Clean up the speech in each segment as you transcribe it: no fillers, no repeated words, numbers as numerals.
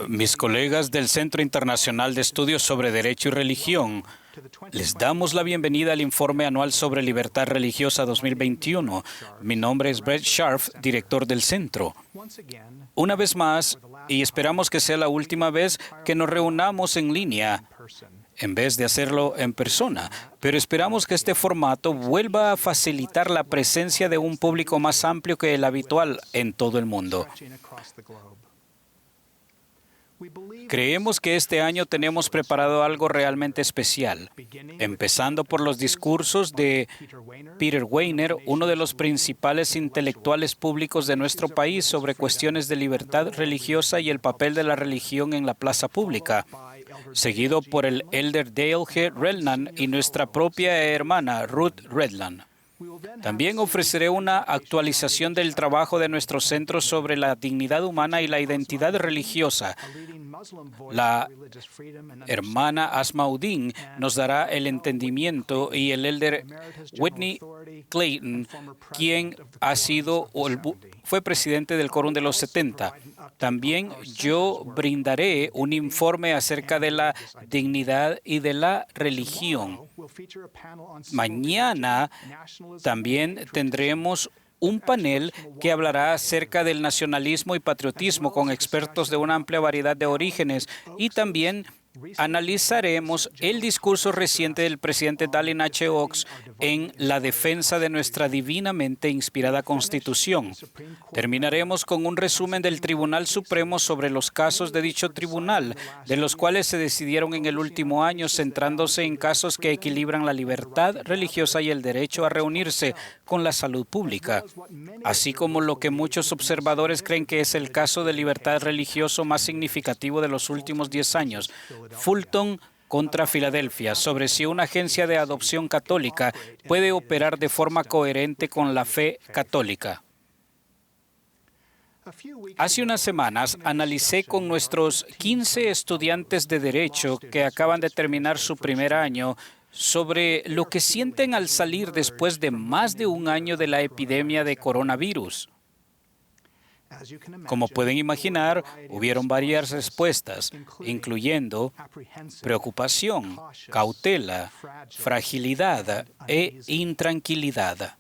Mis colegas del Centro Internacional de Estudios sobre Derecho y Religión, les damos la bienvenida al Informe Anual sobre Libertad Religiosa 2021. Mi nombre es Brett Scharf, director del centro. Una vez más, y esperamos que sea la última vez que nos reunamos en línea, en vez de hacerlo en persona, pero esperamos que este formato vuelva a facilitar la presencia de un público más amplio que el habitual en todo el mundo. Creemos que este año tenemos preparado algo realmente especial, empezando por los discursos de Peter Weiner, uno de los principales intelectuales públicos de nuestro país sobre cuestiones de libertad religiosa y el papel de la religión en la plaza pública, seguido por el elder Dale G. Redland y nuestra propia hermana Ruth Redland. También ofreceré una actualización del trabajo de nuestro centro sobre la dignidad humana y la identidad religiosa. La hermana Asmauddin nos dará el entendimiento y el elder Whitney Clayton, quien fue presidente del Quórum de los 70. También yo brindaré un informe acerca de la dignidad y de la religión. Mañana también tendremos un panel que hablará acerca del nacionalismo y patriotismo con expertos de una amplia variedad de orígenes y también analizaremos el discurso reciente del presidente Dallin H. Oaks en la defensa de nuestra divinamente inspirada Constitución. Terminaremos con un resumen del Tribunal Supremo sobre los casos de dicho tribunal, de los cuales se decidieron en el último año, centrándose en casos que equilibran la libertad religiosa y el derecho a reunirse con la salud pública, así como lo que muchos observadores creen que es el caso de libertad religioso más significativo de los últimos 10 años, Fulton contra Filadelfia, sobre si una agencia de adopción católica puede operar de forma coherente con la fe católica. Hace unas semanas analicé con nuestros 15 estudiantes de Derecho que acaban de terminar su primer año sobre lo que sienten al salir después de más de un año de la epidemia de coronavirus. Como pueden imaginar, hubieron varias respuestas, incluyendo preocupación, cautela, fragilidad e intranquilidad.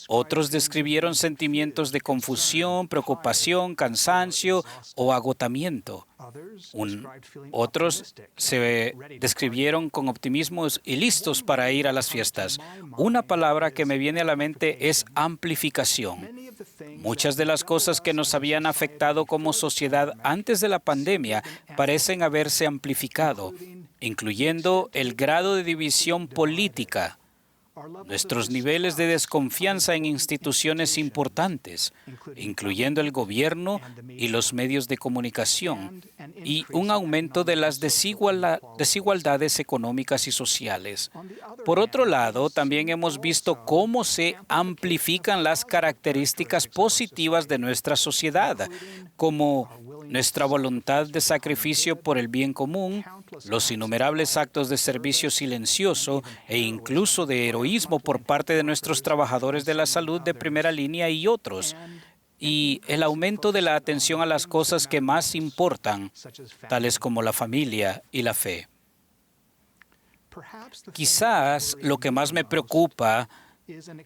Otros describieron sentimientos de confusión, preocupación, cansancio o agotamiento. Otros se describieron con optimismo y listos para ir a las fiestas. Una palabra que me viene a la mente es amplificación. Muchas de las cosas que nos habían afectado como sociedad antes de la pandemia parecen haberse amplificado, incluyendo el grado de división política, nuestros niveles de desconfianza en instituciones importantes, incluyendo el gobierno y los medios de comunicación, y un aumento de las desigualdades económicas y sociales. Por otro lado, también hemos visto cómo se amplifican las características positivas de nuestra sociedad, como nuestra voluntad de sacrificio por el bien común, los innumerables actos de servicio silencioso e incluso de heroísmo por parte de nuestros trabajadores de la salud de primera línea y otros, y el aumento de la atención a las cosas que más importan, tales como la familia y la fe. Quizás lo que más me preocupa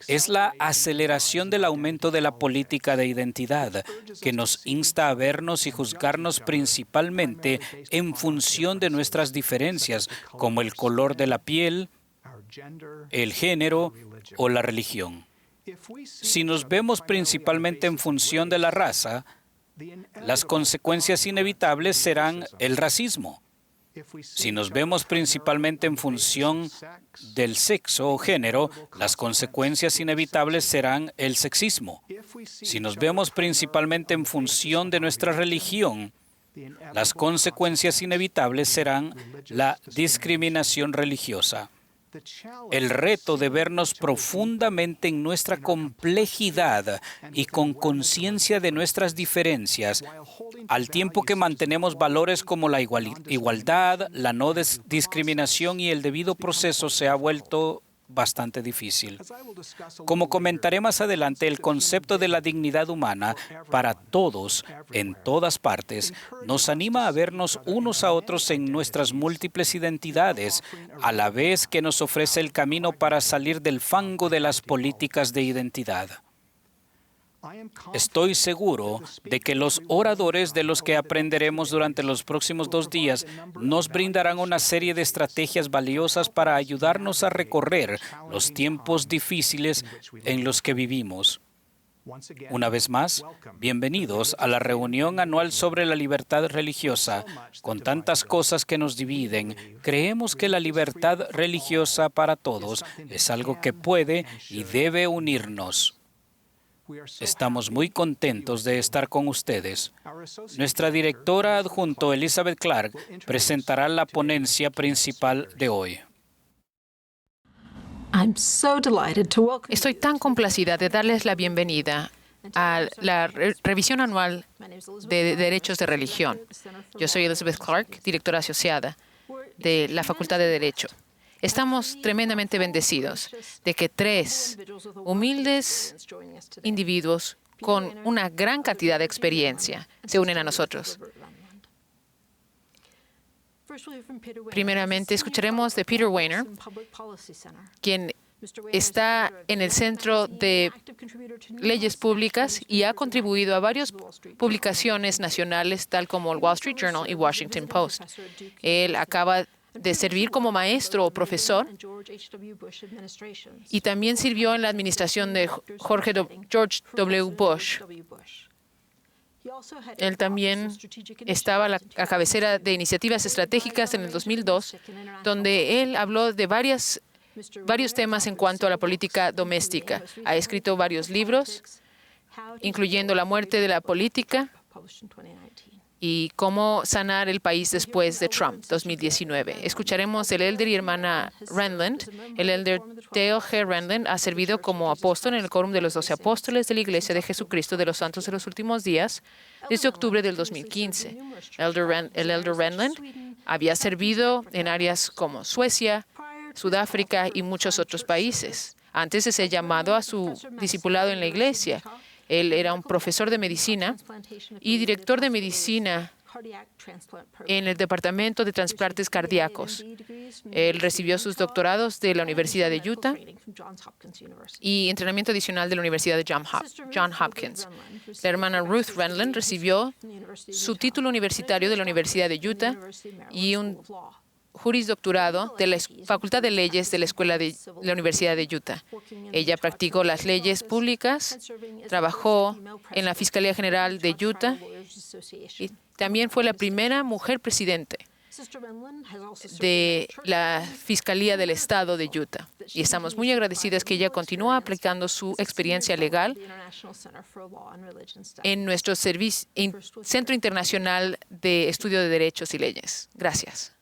es la aceleración del aumento de la política de identidad, que nos insta a vernos y juzgarnos principalmente en función de nuestras diferencias, como el color de la piel, el género o la religión. Si nos vemos principalmente en función de la raza, las consecuencias inevitables serán el racismo. Si nos vemos principalmente en función del sexo o género, las consecuencias inevitables serán el sexismo. Si nos vemos principalmente en función de nuestra religión, las consecuencias inevitables serán la discriminación religiosa. El reto de vernos profundamente en nuestra complejidad y con conciencia de nuestras diferencias, al tiempo que mantenemos valores como la igualdad, la no discriminación y el debido proceso, se ha vuelto bastante difícil. Como comentaré más adelante, el concepto de la dignidad humana para todos, en todas partes, nos anima a vernos unos a otros en nuestras múltiples identidades, a la vez que nos ofrece el camino para salir del fango de las políticas de identidad. Estoy seguro de que los oradores de los que aprenderemos durante los próximos 2 días nos brindarán una serie de estrategias valiosas para ayudarnos a recorrer los tiempos difíciles en los que vivimos. Una vez más, bienvenidos a la reunión anual sobre la libertad religiosa. Con tantas cosas que nos dividen, creemos que la libertad religiosa para todos es algo que puede y debe unirnos. Estamos muy contentos de estar con ustedes. Nuestra directora adjunto, Elizabeth Clark, presentará la ponencia principal de hoy. Estoy tan complacida de darles la bienvenida a la revisión anual de derechos de religión. Yo soy Elizabeth Clark, directora asociada de la Facultad de Derecho. Estamos tremendamente bendecidos de que 3 humildes individuos con una gran cantidad de experiencia se unen a nosotros. Primeramente, escucharemos de Peter Weiner, quien está en el Centro de Leyes Públicas y ha contribuido a varias publicaciones nacionales, tal como el Wall Street Journal y Washington Post. Él acaba de servir como maestro o profesor y también sirvió en la administración de George W. Bush. Él también estaba a la cabecera de iniciativas estratégicas en el 2002, donde él habló de varios temas en cuanto a la política doméstica. Ha escrito varios libros, incluyendo La muerte de la política y Cómo sanar el país después de Trump, 2019. Escucharemos el elder y hermana Renlund. El elder Dale G. Renlund ha servido como apóstol en el Quórum de los 12 Apóstoles de la Iglesia de Jesucristo de los Santos de los Últimos Días desde octubre del 2015. El elder Renlund había servido en áreas como Suecia, Sudáfrica y muchos otros países. Antes de ser llamado a su discipulado en la Iglesia, él era un profesor de medicina y director de medicina en el Departamento de Trasplantes Cardíacos. Él recibió sus doctorados de la Universidad de Utah y entrenamiento adicional de la Universidad de Johns Hopkins. La hermana Ruth Renlund recibió su título universitario de la Universidad de Utah y un jurisdoctorado de la Facultad de Leyes de la Universidad de Utah. Ella practicó las leyes públicas, trabajó en la Fiscalía General de Utah y también fue la primera mujer presidente de la Fiscalía del Estado de Utah. Y estamos muy agradecidas que ella continúa aplicando su experiencia legal en nuestro Centro Internacional de Estudio de Derechos y Leyes. Gracias.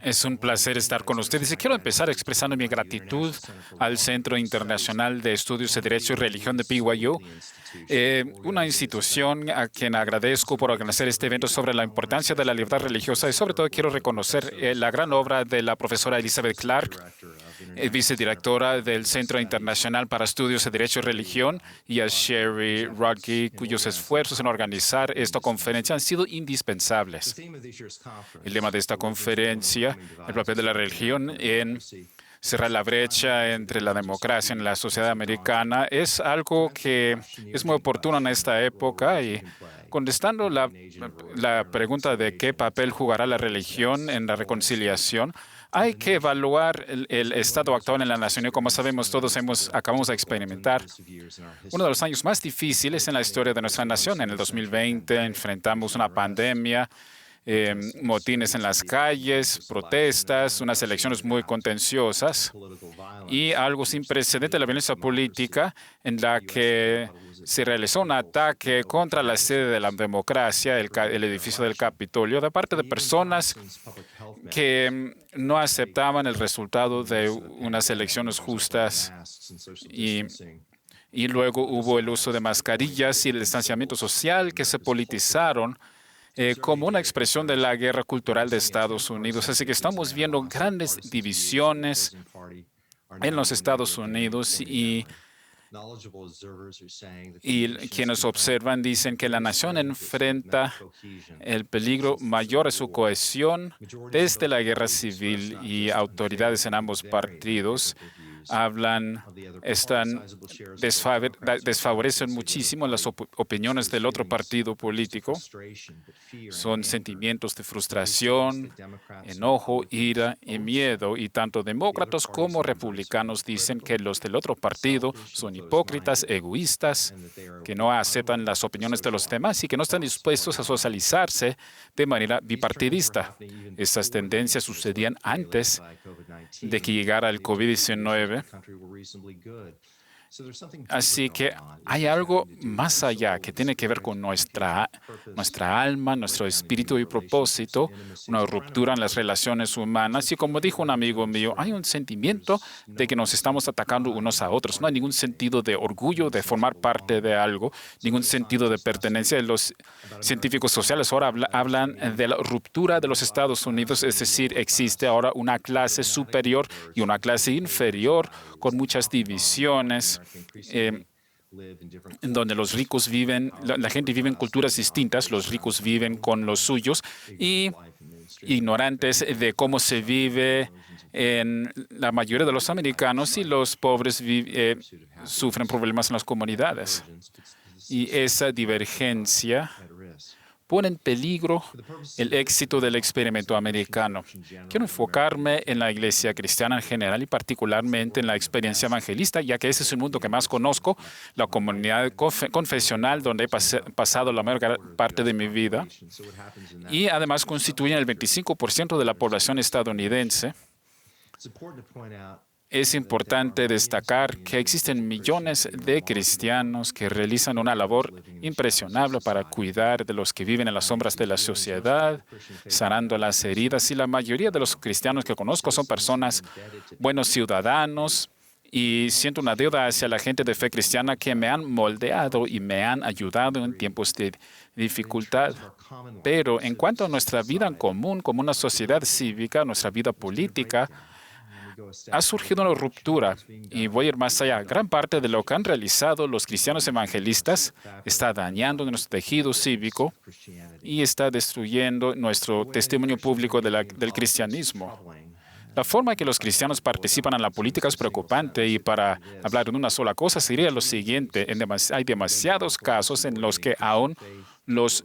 Es un placer estar con ustedes y quiero empezar expresando mi gratitud al Centro Internacional de Estudios de Derecho y Religión de BYU, una institución a quien agradezco por organizar este evento sobre la importancia de la libertad religiosa y sobre todo quiero reconocer la gran obra de la profesora Elizabeth Clark, vicedirectora del Centro Internacional para Estudios de Derecho y Religión, y a Sherry Rodgey, cuyos esfuerzos en organizar esta conferencia han sido indispensables. El lema de esta conferencia, el papel de la religión en cerrar la brecha entre la democracia en la sociedad americana, es algo que es muy oportuno en esta época y contestando la pregunta de qué papel jugará la religión en la reconciliación, hay que evaluar el estado actual en la nación y como sabemos todos acabamos de experimentar uno de los años más difíciles en la historia de nuestra nación. En el 2020 enfrentamos una pandemia, motines en las calles, protestas, unas elecciones muy contenciosas y algo sin precedente, la violencia política en la que se realizó un ataque contra la sede de la democracia, el edificio del Capitolio, de parte de personas que no aceptaban el resultado de unas elecciones justas y luego hubo el uso de mascarillas y el distanciamiento social que se politizaron como una expresión de la guerra cultural de Estados Unidos. Así que estamos viendo grandes divisiones en los Estados Unidos y quienes observan dicen que la nación enfrenta el peligro mayor a su cohesión desde la guerra civil y autoridades en ambos partidos desfavorecen muchísimo las opiniones del otro partido político. Son sentimientos de frustración, enojo, ira y miedo. Y tanto demócratas como republicanos dicen que los del otro partido son hipócritas, egoístas, que no aceptan las opiniones de los demás y que no están dispuestos a socializarse de manera bipartidista. Estas tendencias sucedían antes de que llegara el COVID-19. Así que hay algo más allá que tiene que ver con nuestra alma, nuestro espíritu y propósito, una ruptura en las relaciones humanas. Y como dijo un amigo mío, hay un sentimiento de que nos estamos atacando unos a otros. No hay ningún sentido de orgullo de formar parte de algo, ningún sentido de pertenencia. Los científicos sociales ahora hablan de la ruptura de los Estados Unidos, es decir, existe ahora una clase superior y una clase inferior con muchas divisiones. En donde los ricos viven, la gente vive en culturas distintas, los ricos viven con los suyos y ignorantes de cómo se vive en la mayoría de los americanos, y los pobres sufren problemas en las comunidades. Y esa divergencia pone en peligro el éxito del experimento americano. Quiero enfocarme en la iglesia cristiana en general y particularmente en la experiencia evangelista, ya que ese es el mundo que más conozco, la comunidad confesional donde he pasado la mayor parte de mi vida, y además constituyen el 25% de la población estadounidense. Es importante destacar que existen millones de cristianos que realizan una labor impresionante para cuidar de los que viven en las sombras de la sociedad, sanando las heridas. Y la mayoría de los cristianos que conozco son personas, buenos ciudadanos, y siento una deuda hacia la gente de fe cristiana que me han moldeado y me han ayudado en tiempos de dificultad. Pero en cuanto a nuestra vida en común, como una sociedad cívica, nuestra vida política, ha surgido una ruptura, y voy a ir más allá. Gran parte de lo que han realizado los cristianos evangelistas está dañando nuestro tejido cívico y está destruyendo nuestro testimonio público del cristianismo. La forma en que los cristianos participan en la política es preocupante, y para hablar de una sola cosa sería lo siguiente. Hay demasiados casos en los que aún los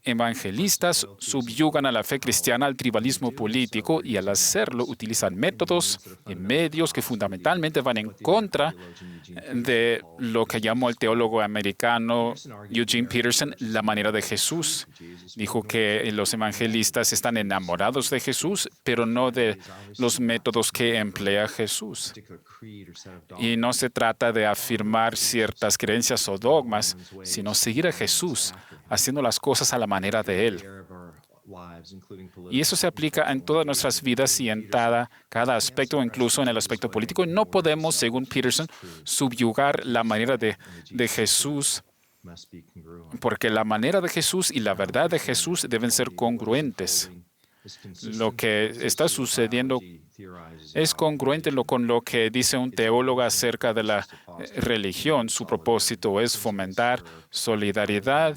evangelistas subyugan a la fe cristiana al tribalismo político, y al hacerlo utilizan métodos y medios que fundamentalmente van en contra de lo que llamó el teólogo americano Eugene Peterson la manera de Jesús. Dijo que los evangelistas están enamorados de Jesús, pero no de los métodos que emplea Jesús. Y no se trata de afirmar ciertas creencias o dogmas, sino seguir a Jesús, haciendo las cosas a la manera de Él. Y eso se aplica en todas nuestras vidas y en cada aspecto, incluso en el aspecto político. No podemos, según Peterson, subyugar la manera de Jesús, porque la manera de Jesús y la verdad de Jesús deben ser congruentes. Lo que está sucediendo es congruente con lo que dice un teólogo acerca de la religión. Su propósito es fomentar solidaridad.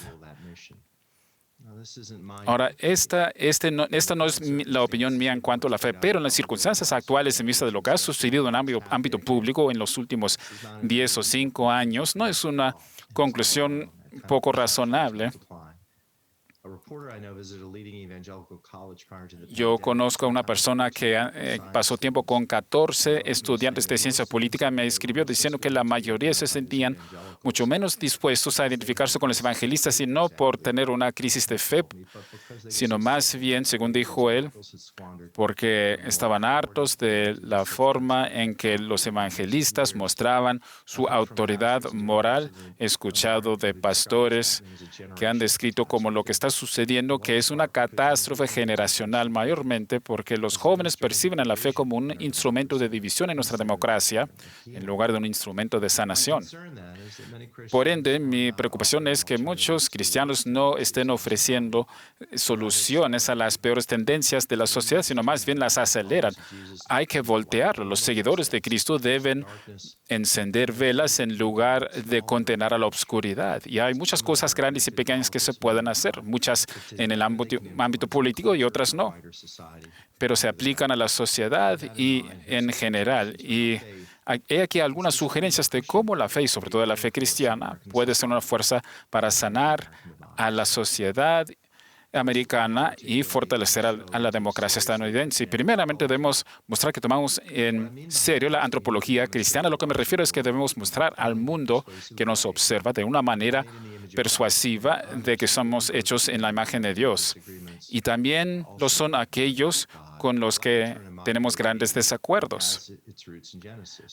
Ahora, esta no es la opinión mía en cuanto a la fe, pero en las circunstancias actuales, en vista de lo que ha sucedido en ámbito público en los últimos 10 o 5 años, no es una conclusión poco razonable. Yo conozco a una persona que pasó tiempo con 14 estudiantes de ciencia política. Me escribió diciendo que la mayoría se sentían mucho menos dispuestos a identificarse con los evangelistas, y no por tener una crisis de fe, sino más bien, según dijo él, porque estaban hartos de la forma en que los evangelistas mostraban su autoridad moral. He escuchado de pastores que han descrito como lo que está sucediendo, que es una catástrofe generacional mayormente porque los jóvenes perciben a la fe como un instrumento de división en nuestra democracia en lugar de un instrumento de sanación. Por ende, mi preocupación es que muchos cristianos no estén ofreciendo soluciones a las peores tendencias de la sociedad, sino más bien las aceleran. Hay que voltearlo. Los seguidores de Cristo deben encender velas en lugar de condenar a la oscuridad. Y hay muchas cosas grandes y pequeñas que se pueden hacer, muchas en el ámbito político y otras no, pero se aplican a la sociedad y en general. Y he aquí algunas sugerencias de cómo la fe, y sobre todo la fe cristiana, puede ser una fuerza para sanar a la sociedad americana y fortalecer a la democracia estadounidense. Y primeramente debemos mostrar que tomamos en serio la antropología cristiana. Lo que me refiero es que debemos mostrar al mundo que nos observa de una manera persuasiva de que somos hechos en la imagen de Dios. Y también lo son aquellos con los que tenemos grandes desacuerdos.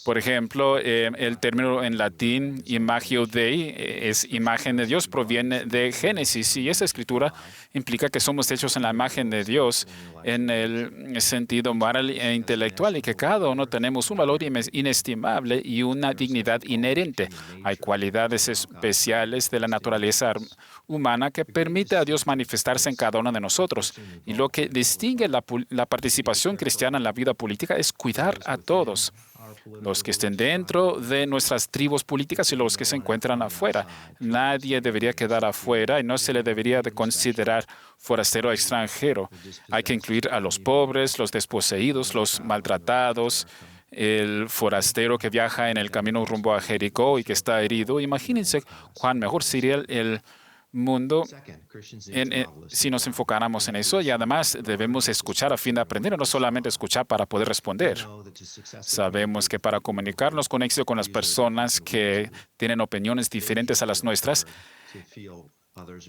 Por ejemplo, el término en latín, imagio Dei, es imagen de Dios, proviene de Génesis, y esa escritura implica que somos hechos en la imagen de Dios en el sentido moral e intelectual, y que cada uno tenemos un valor inestimable y una dignidad inherente. Hay cualidades especiales de la naturaleza humana que permite a Dios manifestarse en cada uno de nosotros. Y lo que distingue la participación cristiana en la vida política es cuidar a todos, los que estén dentro de nuestras tribus políticas y los que se encuentran afuera. Nadie debería quedar afuera y no se le debería de considerar forastero o extranjero. Hay que incluir a los pobres, los desposeídos, los maltratados, el forastero que viaja en el camino rumbo a Jericó y que está herido. Imagínense cuán mejor sería el mundo si nos enfocáramos en eso, y además debemos escuchar a fin de aprender, no solamente escuchar para poder responder. Sabemos que para comunicarnos con éxito con las personas que tienen opiniones diferentes a las nuestras,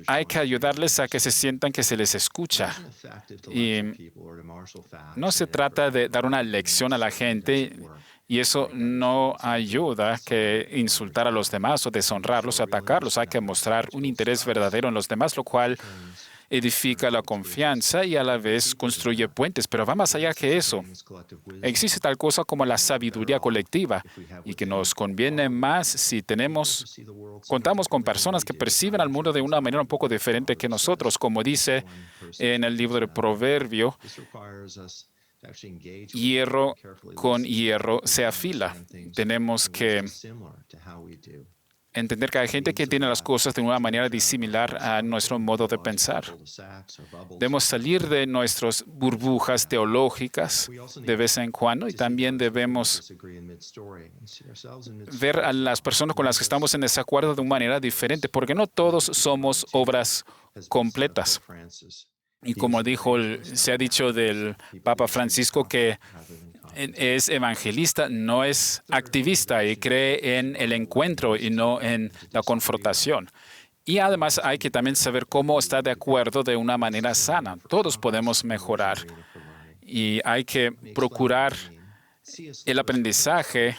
hay que ayudarles a que se sientan que se les escucha. Y no se trata de dar una lección a la gente, y eso no ayuda que insultar a los demás o deshonrarlos o atacarlos. Hay que mostrar un interés verdadero en los demás, lo cual edifica la confianza y a la vez construye puentes. Pero va más allá que eso. Existe tal cosa como la sabiduría colectiva, y que nos conviene más si contamos con personas que perciben al mundo de una manera un poco diferente que nosotros. Como dice en el libro de Proverbio, hierro con hierro se afila. Tenemos que entender que hay gente que tiene las cosas de una manera disimilar a nuestro modo de pensar. Debemos salir de nuestras burbujas teológicas de vez en cuando, y también debemos ver a las personas con las que estamos en desacuerdo de una manera diferente, porque no todos somos obras completas. Y como se ha dicho del Papa Francisco, que es evangelista, no es activista, y cree en el encuentro y no en la confrontación. Y además hay que también saber cómo estar de acuerdo de una manera sana. Todos podemos mejorar y hay que procurar el aprendizaje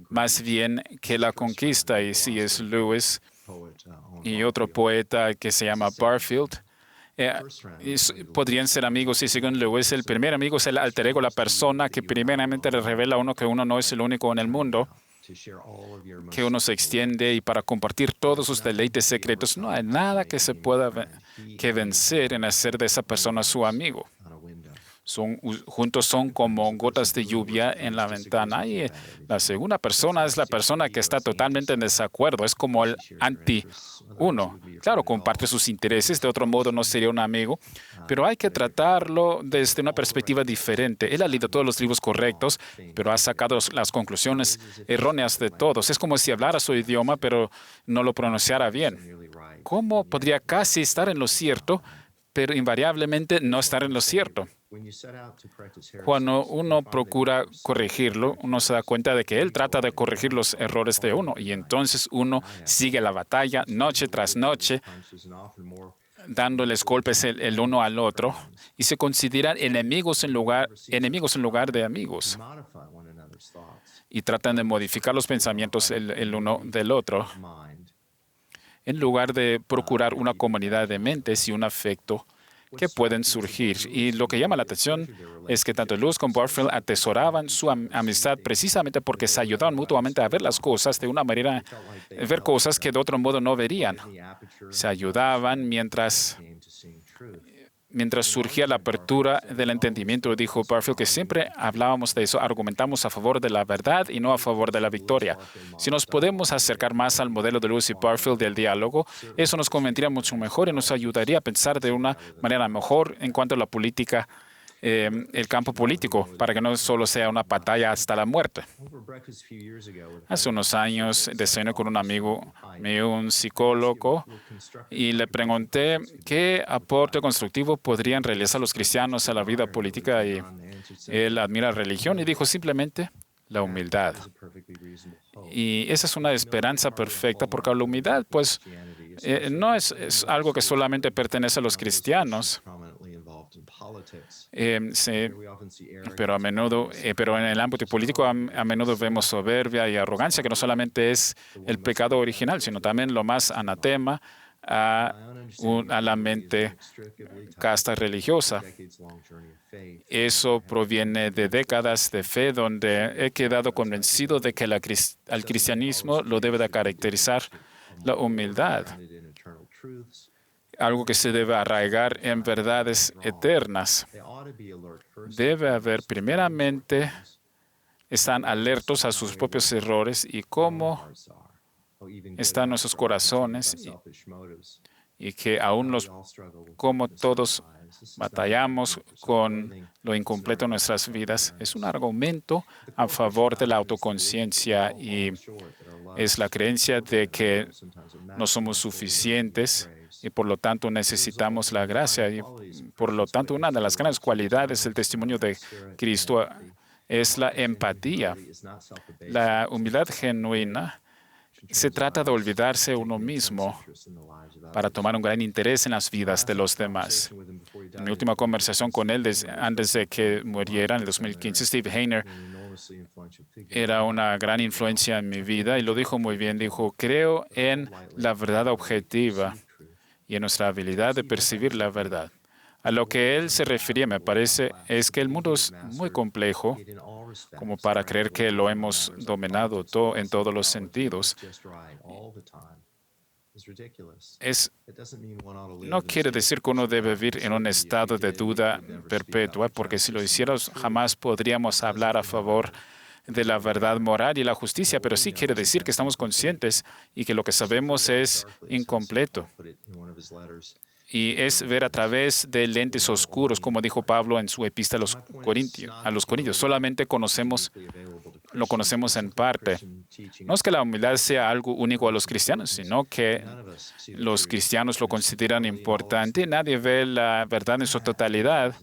más bien que la conquista. Y C.S. Lewis y otro poeta que se llama Barfield podrían ser amigos, y según Lewis, el primer amigo es el alter ego, la persona que primeramente le revela a uno que uno no es el único en el mundo, que uno se extiende, y para compartir todos sus deleites secretos. No hay nada que se pueda vencer en hacer de esa persona su amigo. Juntos son como gotas de lluvia en la ventana. Y la segunda persona es la persona que está totalmente en desacuerdo. Es como el anti-uno. Claro, comparte sus intereses, de otro modo no sería un amigo, pero hay que tratarlo desde una perspectiva diferente. Él ha leído todos los libros correctos, pero ha sacado las conclusiones erróneas de todos. Es como si hablara su idioma, pero no lo pronunciara bien. ¿Cómo podría casi estar en lo cierto, pero invariablemente no estar en lo cierto? Cuando uno procura corregirlo, uno se da cuenta de que él trata de corregir los errores de uno, y entonces uno sigue la batalla noche tras noche, dándoles golpes el uno al otro, y se consideran enemigos en lugar de amigos, y tratan de modificar los pensamientos el uno del otro. en lugar de procurar una comunidad de mentes y un afecto que pueden surgir. Y lo que llama la atención es que tanto Lewis como Barfield atesoraban su amistad precisamente porque se ayudaban mutuamente a ver las cosas de una manera, ver cosas que de otro modo no verían. Se ayudaban mientras surgía la apertura del entendimiento. Dijo Barfield que siempre hablábamos de eso, argumentamos a favor de la verdad y no a favor de la victoria. Si nos podemos acercar más al modelo de Lewis y Barfield del diálogo, eso nos convendría mucho mejor y nos ayudaría a pensar de una manera mejor en cuanto a la política, el campo político, para que no solo sea una batalla hasta la muerte. Hace unos años desayuné con un amigo mío, un psicólogo, y le pregunté qué aporte constructivo podrían realizar los cristianos a la vida política. Y él admira la religión y dijo simplemente la humildad. Y esa es una esperanza perfecta, porque la humildad, pues, no es algo que solamente pertenece a los cristianos. Sí, pero en el ámbito político a menudo vemos soberbia y arrogancia, que no solamente es el pecado original, sino también lo más anatema a la mente casta religiosa. Eso proviene de décadas de fe donde he quedado convencido de que al cristianismo lo debe de caracterizar la humildad, algo que se debe arraigar en verdades eternas. Debe haber, primeramente, están alertos a sus propios errores y cómo están nuestros corazones y que aún como todos batallamos con lo incompleto de nuestras vidas. Es un argumento a favor de la autoconciencia y es la creencia de que no somos suficientes y por lo tanto necesitamos la gracia. Y por lo tanto, una de las grandes cualidades del testimonio de Cristo es la empatía. La humildad genuina se trata de olvidarse uno mismo para tomar un gran interés en las vidas de los demás. En mi última conversación con él, antes de que muriera en el 2015, Steve Heiner era una gran influencia en mi vida y lo dijo muy bien. Dijo, creo en la verdad objetiva y en nuestra habilidad de percibir la verdad. A lo que él se refería, me parece, es que el mundo es muy complejo como para creer que lo hemos dominado en todos los sentidos. No quiere decir que uno debe vivir en un estado de duda perpetua, porque si lo hiciéramos, jamás podríamos hablar a favor de la verdad moral y la justicia, pero sí quiere decir que estamos conscientes y que lo que sabemos es incompleto. Y es ver a través de lentes oscuros, como dijo Pablo en su epístola a los Corintios. Solamente lo conocemos en parte. No es que la humildad sea algo único a los cristianos, sino que los cristianos lo consideran importante. Nadie ve la verdad en su totalidad.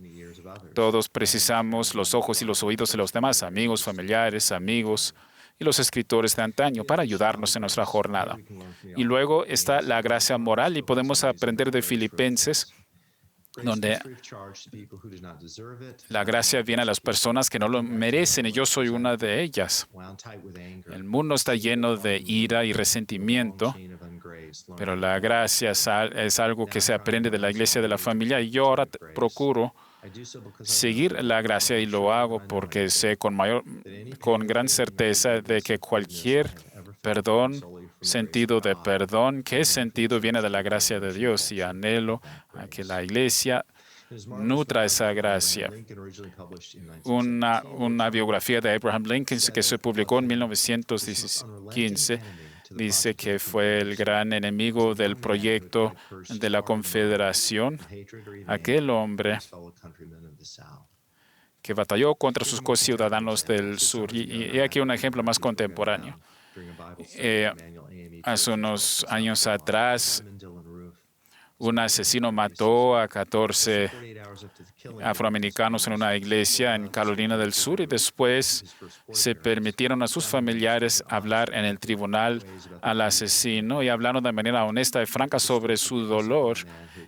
Todos precisamos los ojos y los oídos de los demás, amigos, familiares, amigos y los escritores de antaño para ayudarnos en nuestra jornada. Y luego está la gracia moral y podemos aprender de Filipenses, donde la gracia viene a las personas que no lo merecen y yo soy una de ellas. El mundo está lleno de ira y resentimiento, pero la gracia es algo que se aprende de la iglesia, de la familia, y yo ahora procuro seguir la gracia y lo hago porque sé con gran certeza de que cualquier sentido de perdón, ¿qué sentido viene de la gracia de Dios? Y anhelo a que la iglesia nutra esa gracia. Una biografía de Abraham Lincoln que se publicó en 1915 dice que fue el gran enemigo del proyecto de la Confederación, aquel hombre que batalló contra sus conciudadanos del sur. Y aquí un ejemplo más contemporáneo. Hace unos años atrás, un asesino mató a 14 afroamericanos en una iglesia en Carolina del Sur y después se permitieron a sus familiares hablar en el tribunal al asesino y hablaron de manera honesta y franca sobre su dolor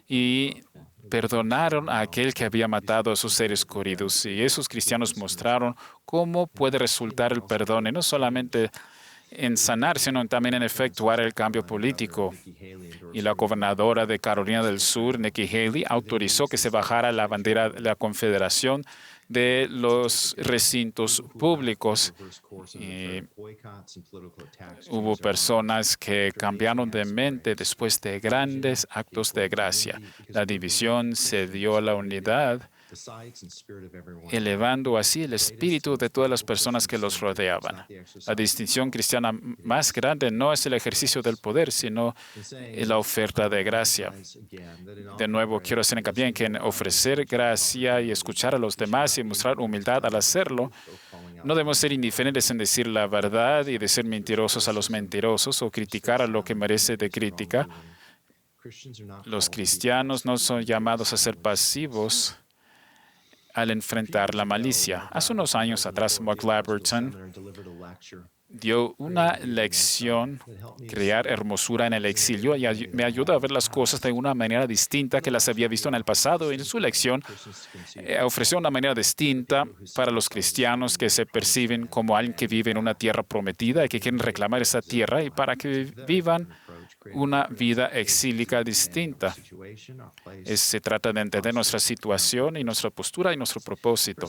y perdonaron a aquel que había matado a sus seres queridos. Y esos cristianos mostraron cómo puede resultar el perdón y no solamente en sanar, sino también en efectuar el cambio político. Y la gobernadora de Carolina del Sur, Nikki Haley, autorizó que se bajara la bandera de la Confederación de los recintos públicos. Y hubo personas que cambiaron de mente después de grandes actos de gracia. La división cedió a la unidad, elevando así el espíritu de todas las personas que los rodeaban. La distinción cristiana más grande no es el ejercicio del poder, sino la oferta de gracia. De nuevo, quiero hacer hincapié en que ofrecer gracia y escuchar a los demás y mostrar humildad al hacerlo, no debemos ser indiferentes en decir la verdad y de ser mentirosos a los mentirosos o criticar a lo que merece de crítica. Los cristianos no son llamados a ser pasivos al enfrentar la malicia. Hace unos años atrás, Mark Labberton dio una lección, Crear hermosura en el exilio, y me ayudó a ver las cosas de una manera distinta que las había visto en el pasado. Y en su lección ofreció una manera distinta para los cristianos que se perciben como alguien que vive en una tierra prometida y que quieren reclamar esa tierra, y para que vivan una vida exílica distinta. Se trata de entender nuestra situación y nuestra postura y nuestro propósito.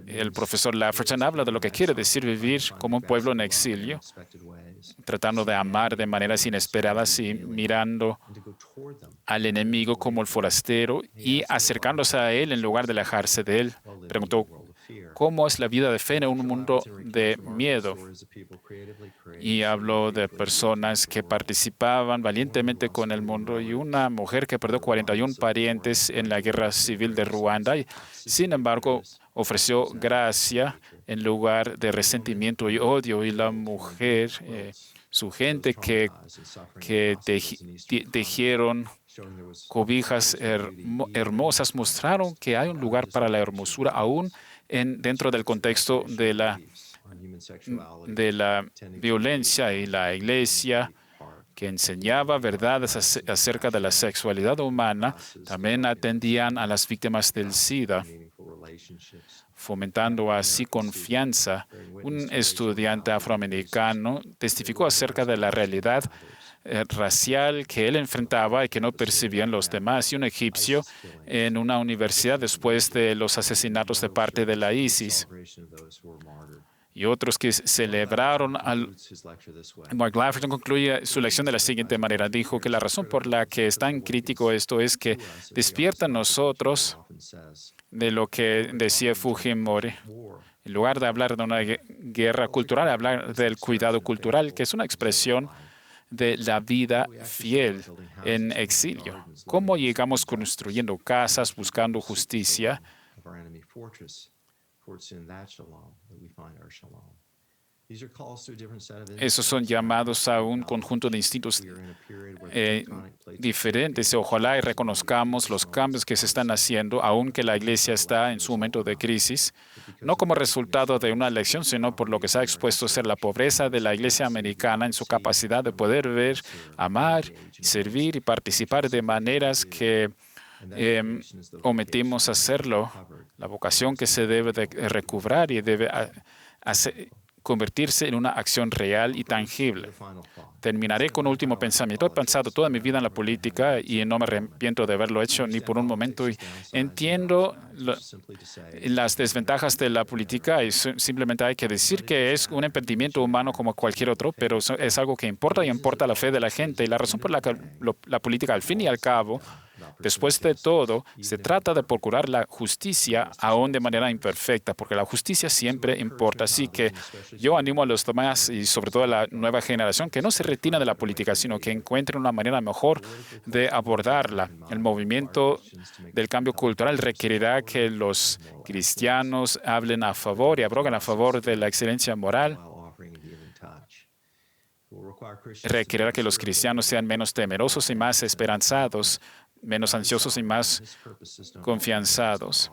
El profesor Lafferton habla de lo que quiere decir vivir como un pueblo en exilio, tratando de amar de maneras inesperadas y mirando al enemigo como el forastero y acercándose a él en lugar de alejarse de él. Preguntó, ¿cómo es la vida de fe en un mundo de miedo? Y habló de personas que participaban valientemente con el mundo y una mujer que perdió 41 parientes en la guerra civil de Ruanda y, sin embargo, ofreció gracia en lugar de resentimiento y odio. Y la mujer, su gente que tejieron cobijas hermosas, mostraron que hay un lugar para la hermosura aún dentro del contexto de la violencia, y la iglesia que enseñaba verdades acerca de la sexualidad humana también atendían a las víctimas del SIDA, fomentando así confianza. Un estudiante afroamericano testificó acerca de la realidad racial que él enfrentaba y que no percibían los demás, y un egipcio en una universidad después de los asesinatos de parte de la ISIS. Y otros que celebraron Mark Lafferton concluye su lección de la siguiente manera. Dijo que la razón por la que es tan crítico esto es que despierta en nosotros de lo que decía Fujimori. En lugar de hablar de una guerra cultural, hablar del cuidado cultural, que es una expresión de la vida fiel en exilio. ¿Cómo llegamos construyendo casas, buscando justicia? Esos son llamados a un conjunto de instintos diferentes. Ojalá y reconozcamos los cambios que se están haciendo, aunque la Iglesia está en su momento de crisis, no como resultado de una elección, sino por lo que se ha expuesto a ser la pobreza de la Iglesia americana en su capacidad de poder ver, amar, servir y participar de maneras que omitimos hacerlo. La vocación que se debe de recobrar y debe convertirse en una acción real y tangible. Terminaré con un último pensamiento. He pensado toda mi vida en la política y no me arrepiento de haberlo hecho ni por un momento. Y entiendo las desventajas de la política y simplemente hay que decir que es un emprendimiento humano como cualquier otro, pero es algo que importa y importa la fe de la gente. Y la razón por la que la política, al fin y al cabo, después de todo, se trata de procurar la justicia, aún de manera imperfecta, porque la justicia siempre importa. Así que yo animo a los demás y sobre todo a la nueva generación que no se retiren de la política, sino que encuentren una manera mejor de abordarla. El movimiento del cambio cultural requerirá que los cristianos hablen a favor y abroguen a favor de la excelencia moral. Requerirá que los cristianos sean menos temerosos y más esperanzados, menos ansiosos y más confianzados.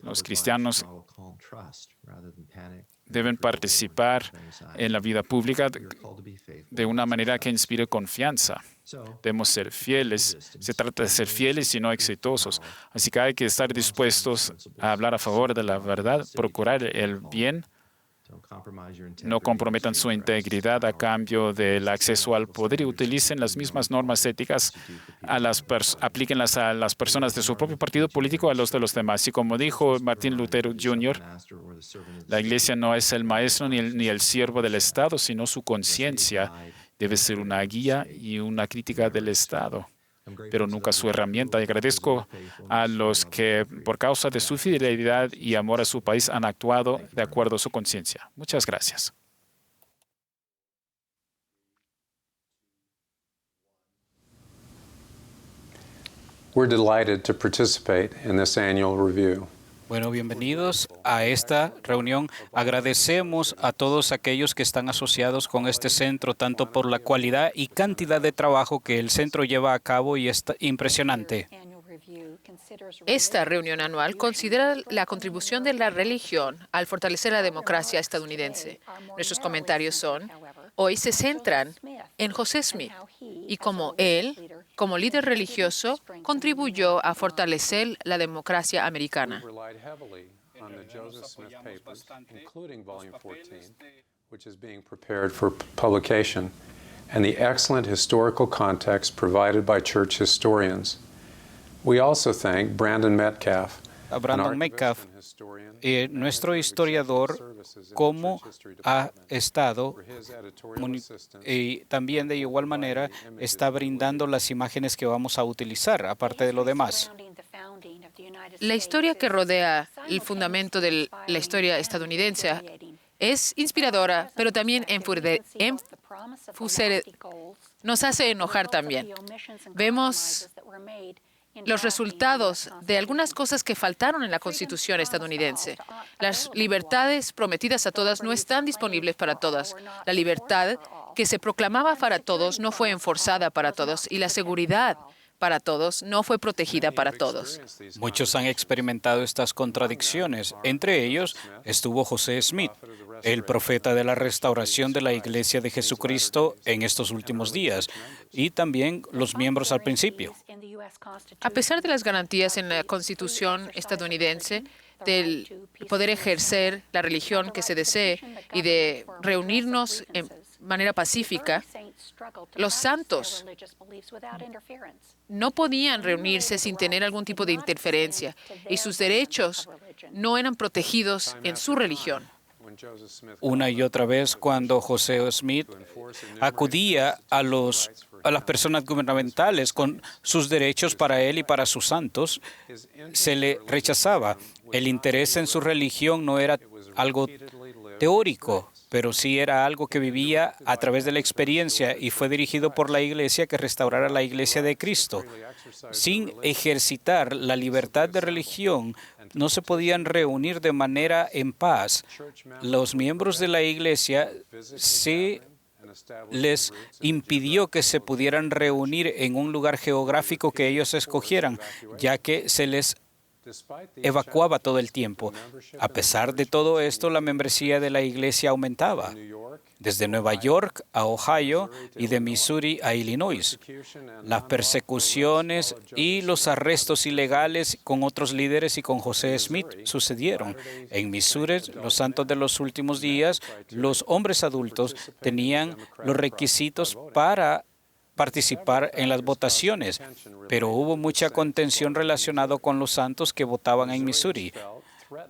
Los cristianos deben participar en la vida pública de una manera que inspire confianza. Debemos ser fieles. Se trata de ser fieles y no exitosos. Así que hay que estar dispuestos a hablar a favor de la verdad, procurar el bien No comprometan su integridad a cambio del acceso al poder y utilicen las mismas normas éticas, aplíquenlas a las personas de su propio partido político a los de los demás. Y como dijo Martin Luther Jr., la Iglesia no es el maestro ni el siervo del Estado, sino su conciencia debe ser una guía y una crítica del Estado, pero nunca su herramienta. Y agradezco a los que, por causa de su fidelidad y amor a su país, han actuado de acuerdo a su conciencia. Muchas gracias. We're delighted to participate in this annual review. Bueno, bienvenidos a esta reunión. Agradecemos a todos aquellos que están asociados con este centro, tanto por la cualidad y cantidad de trabajo que el centro lleva a cabo y es impresionante. Esta reunión anual considera la contribución de la religión al fortalecer la democracia estadounidense. Nuestros comentarios hoy se centran en José Smith y cómo él, como líder religioso, contribuyó a fortalecer la democracia americana. Which is being prepared for publication, and the excellent historical context provided by church historians. We also thank Brandon Metcalf, A Brandon Metcalf, nuestro historiador, cómo ha estado y también de igual manera está brindando las imágenes que vamos a utilizar, aparte de lo demás. La historia que rodea el fundamento de la historia estadounidense es inspiradora, pero también nos hace enojar también. Vemos los resultados de algunas cosas que faltaron en la Constitución estadounidense. Las libertades prometidas a todas no están disponibles para todas. La libertad que se proclamaba para todos no fue enforzada para todos y la seguridad para todos no fue protegida para todos. Muchos han experimentado estas contradicciones. Entre ellos estuvo José Smith, el profeta de la restauración de la Iglesia de Jesucristo en estos últimos días, y también los miembros al principio. A pesar de las garantías en la Constitución estadounidense del poder ejercer la religión que se desee y de reunirnos en manera pacífica, los santos no podían reunirse sin tener algún tipo de interferencia y sus derechos no eran protegidos en su religión. Una y otra vez, cuando José Smith acudía a las personas gubernamentales con sus derechos para él y para sus santos, se le rechazaba. El interés en su religión no era algo teórico, pero sí era algo que vivía a través de la experiencia y fue dirigido por la Iglesia que restaurara la Iglesia de Cristo. Sin ejercitar la libertad de religión, no se podían reunir de manera en paz. Los miembros de la Iglesia se les impidió que se pudieran reunir en un lugar geográfico que ellos escogieran, ya que se les evacuaba todo el tiempo. A pesar de todo esto, la membresía de la Iglesia aumentaba, desde Nueva York a Ohio y de Missouri a Illinois. Las persecuciones y los arrestos ilegales con otros líderes y con José Smith sucedieron. En Missouri, los santos de los últimos días, los hombres adultos tenían los requisitos para participar en las votaciones, pero hubo mucha contención relacionada con los santos que votaban en Missouri.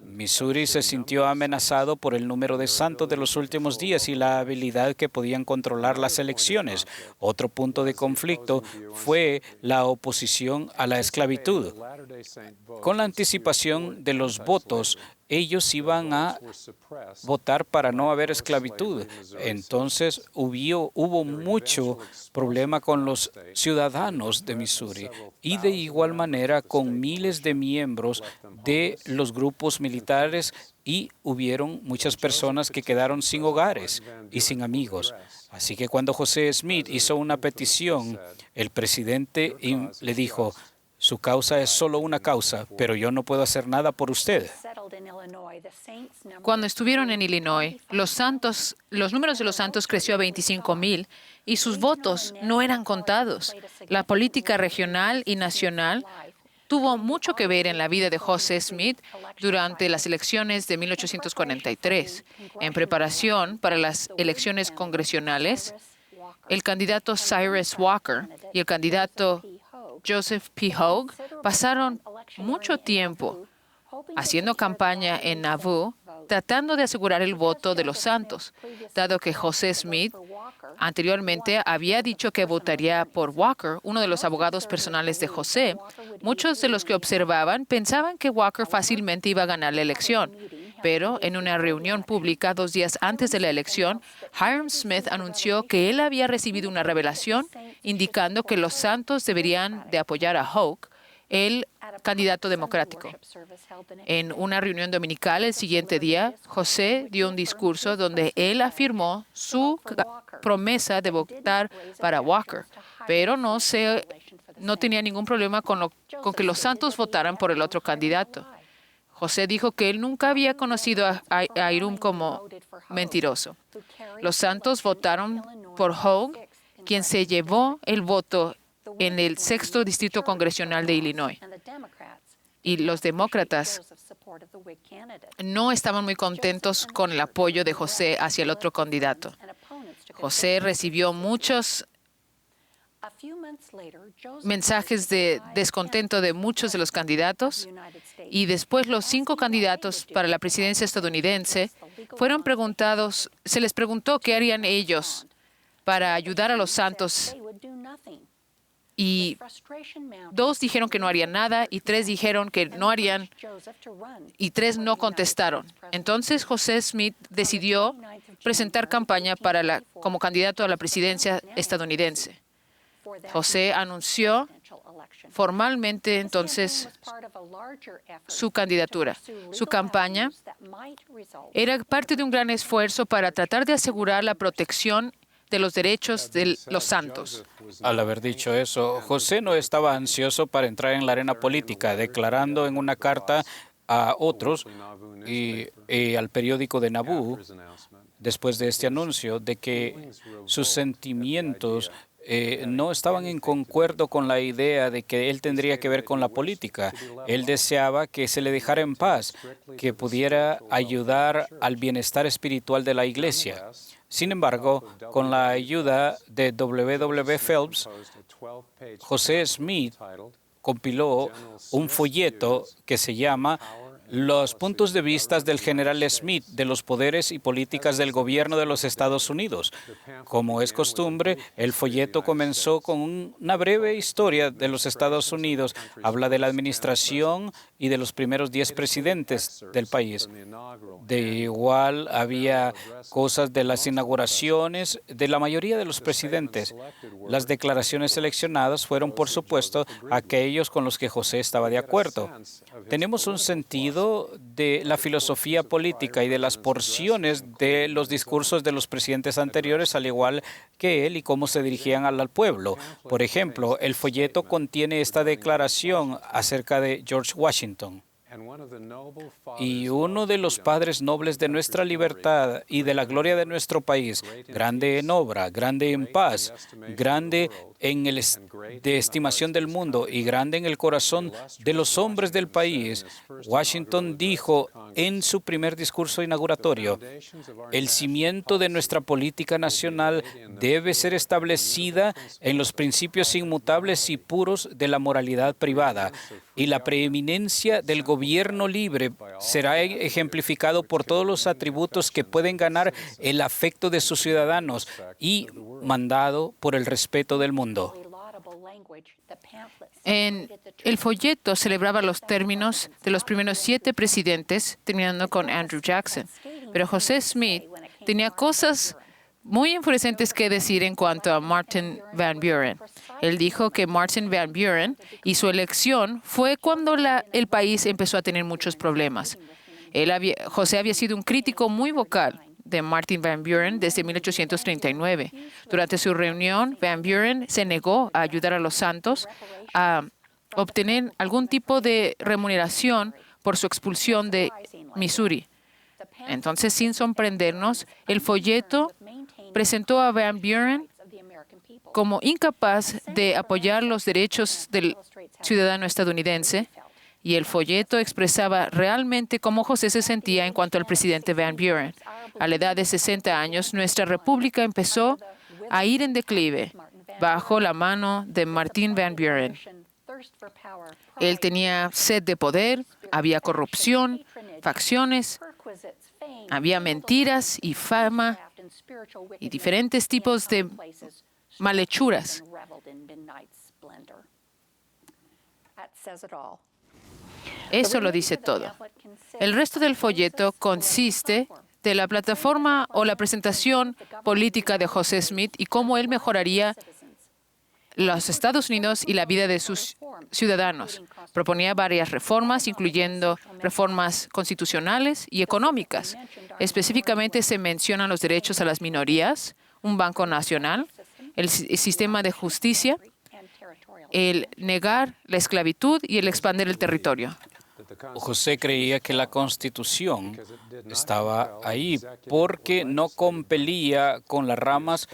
Missouri se sintió amenazado por el número de santos de los últimos días y la habilidad que podían controlar las elecciones. Otro punto de conflicto fue la oposición a la esclavitud. Con la anticipación de los votos, ellos iban a votar para no haber esclavitud. Entonces hubo mucho problema con los ciudadanos de Missouri y de igual manera con miles de miembros de los grupos militares y hubieron muchas personas que quedaron sin hogares y sin amigos. Así que cuando José Smith hizo una petición, el presidente le dijo: su causa es solo una causa, pero yo no puedo hacer nada por usted. Cuando estuvieron en Illinois, los números de los santos creció a 25,000 y sus votos no eran contados. La política regional y nacional tuvo mucho que ver en la vida de José Smith durante las elecciones de 1843. En preparación para las elecciones congresionales, el candidato Cyrus Walker y el candidato Joseph P. Hogue pasaron mucho tiempo haciendo campaña en Nauvoo, tratando de asegurar el voto de los santos, dado que José Smith anteriormente había dicho que votaría por Walker, uno de los abogados personales de José. Muchos de los que observaban pensaban que Walker fácilmente iba a ganar la elección, pero en una reunión pública 2 días antes de la elección, Hyrum Smith anunció que él había recibido una revelación indicando que los santos deberían de apoyar a Hogue, el candidato democrático. En una reunión dominical el siguiente día, José dio un discurso donde él afirmó su promesa de votar para Walker, pero no tenía ningún problema con que los santos votaran por el otro candidato. José dijo que él nunca había conocido a Hyrum como mentiroso. Los santos votaron por Hogue, quien se llevó el voto en el 6º Distrito Congresional de Illinois. Y los demócratas no estaban muy contentos con el apoyo de José hacia el otro candidato. José recibió muchos mensajes de descontento de muchos de los candidatos y después los 5 candidatos para la presidencia estadounidense se les preguntó qué harían ellos para ayudar a los santos. Y 2 dijeron que no harían nada y 3 dijeron que no harían y 3 no contestaron. Entonces José Smith decidió presentar campaña como candidato a la presidencia estadounidense. José anunció formalmente entonces su candidatura. Su campaña era parte de un gran esfuerzo para tratar de asegurar la protección de los derechos de los santos. Al haber dicho eso, José no estaba ansioso para entrar en la arena política, declarando en una carta a otros y al periódico de Nauvoo, después de este anuncio, de que sus sentimientos no estaban en concuerdo con la idea de que él tendría que ver con la política. Él deseaba que se le dejara en paz, que pudiera ayudar al bienestar espiritual de la iglesia. Sin embargo, con la ayuda de W. Phelps, José Smith compiló un folleto que se llama Los puntos de vista del general Smith de los poderes y políticas del gobierno de los Estados Unidos. Como es costumbre, el folleto comenzó con una breve historia de los Estados Unidos. Habla de la administración y de los primeros 10 presidentes del país. De igual, había cosas de las inauguraciones de la mayoría de los presidentes. Las declaraciones seleccionadas fueron, por supuesto, aquellos con los que José estaba de acuerdo. Tenemos un sentido de la filosofía política y de las porciones de los discursos de los presidentes anteriores, al igual que él, y cómo se dirigían al pueblo. Por ejemplo, el folleto contiene esta declaración acerca de George Washington. Y uno de los padres nobles de nuestra libertad y de la gloria de nuestro país, grande en obra, grande en paz, grande de estimación del mundo y grande en el corazón de los hombres del país, Washington dijo en su primer discurso inauguratorio: el cimiento de nuestra política nacional debe ser establecida en los principios inmutables y puros de la moralidad privada, y la preeminencia del gobierno libre será ejemplificado por todos los atributos que pueden ganar el afecto de sus ciudadanos y mandado por el respeto del mundo. En el folleto celebraba los términos de los primeros 7 presidentes, terminando con Andrew Jackson. Pero José Smith tenía cosas muy enfurecentes que decir en cuanto a Martin Van Buren. Él dijo que Martin Van Buren y su elección fue cuando el país empezó a tener muchos problemas. José había sido un crítico muy vocal de Martin Van Buren desde 1839. Durante su reunión, Van Buren se negó a ayudar a los santos a obtener algún tipo de remuneración por su expulsión de Missouri. Entonces, sin sorprendernos, el folleto presentó a Van Buren como incapaz de apoyar los derechos del ciudadano estadounidense, y el folleto expresaba realmente cómo José se sentía en cuanto al presidente Van Buren. A la edad de 60 años, nuestra república empezó a ir en declive bajo la mano de Martin Van Buren. Él tenía sed de poder, había corrupción, facciones, había mentiras y fama y diferentes tipos de malhechuras. Eso lo dice todo. El resto del folleto consiste de la plataforma o la presentación política de José Smith y cómo él mejoraría los Estados Unidos y la vida de sus ciudadanos. Proponía varias reformas, incluyendo reformas constitucionales y económicas. Específicamente se mencionan los derechos a las minorías, un banco nacional, el sistema de justicia, el negar la esclavitud y el expandir el territorio. José creía que la Constitución estaba ahí porque no compelía con las ramas